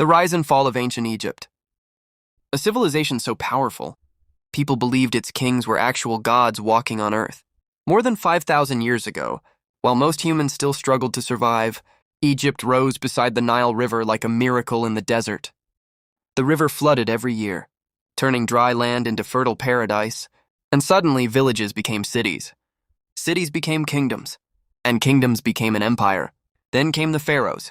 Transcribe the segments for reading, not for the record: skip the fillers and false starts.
The rise and fall of ancient Egypt. A civilization so powerful, people believed its kings were actual gods walking on earth. More than 5,000 years ago, while most humans still struggled to survive, Egypt rose beside the Nile River like a miracle in the desert. The river flooded every year, turning dry land into fertile paradise, and suddenly villages became cities. Cities became kingdoms, and kingdoms became an empire. Then came the pharaohs,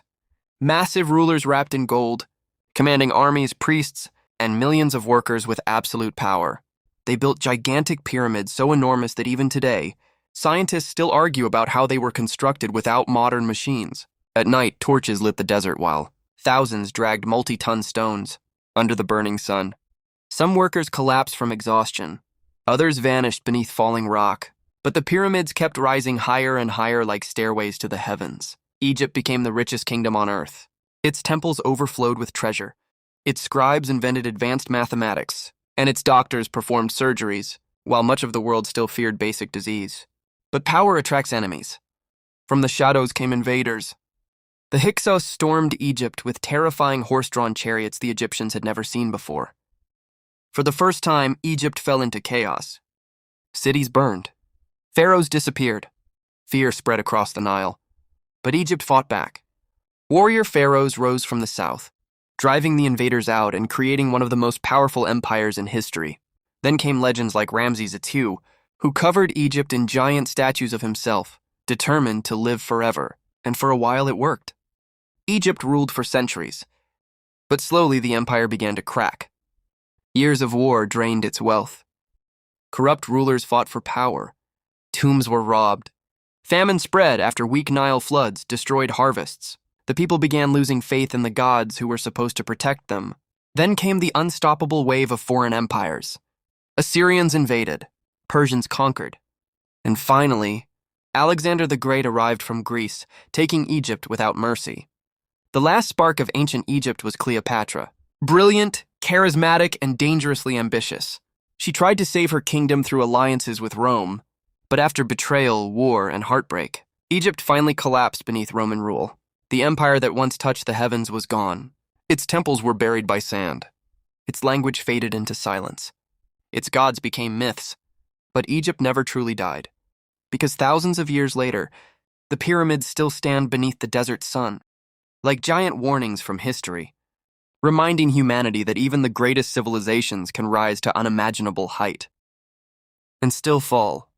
massive rulers wrapped in gold, commanding armies, priests, and millions of workers with absolute power. They built gigantic pyramids so enormous that even today, scientists still argue about how they were constructed without modern machines. At night, torches lit the desert while thousands dragged multi-ton stones under the burning sun. Some workers collapsed from exhaustion. Others vanished beneath falling rock. But the pyramids kept rising higher and higher like stairways to the heavens. Egypt became the richest kingdom on earth. Its temples overflowed with treasure. Its scribes invented advanced mathematics, and its doctors performed surgeries, while much of the world still feared basic disease. But power attracts enemies. From the shadows came invaders. The Hyksos stormed Egypt with terrifying horse-drawn chariots the Egyptians had never seen before. For the first time, Egypt fell into chaos. Cities burned. Pharaohs disappeared. Fear spread across the Nile. But Egypt fought back. Warrior pharaohs rose from the south, driving the invaders out and creating one of the most powerful empires in history. Then came legends like Ramses II, who covered Egypt in giant statues of himself, determined to live forever, and for a while it worked. Egypt ruled for centuries, but slowly the empire began to crack. Years of war drained its wealth. Corrupt rulers fought for power. Tombs were robbed. Famine spread after weak Nile floods destroyed harvests. The people began losing faith in the gods who were supposed to protect them. Then came the unstoppable wave of foreign empires. Assyrians invaded. Persians conquered. And finally, Alexander the Great arrived from Greece, taking Egypt without mercy. The last spark of ancient Egypt was Cleopatra. Brilliant, charismatic, and dangerously ambitious. She tried to save her kingdom through alliances with Rome, but after betrayal, war, and heartbreak, Egypt finally collapsed beneath Roman rule. The empire that once touched the heavens was gone. Its temples were buried by sand. Its language faded into silence. Its gods became myths. But Egypt never truly died, because thousands of years later, the pyramids still stand beneath the desert sun, like giant warnings from history, reminding humanity that even the greatest civilizations can rise to unimaginable height and still fall.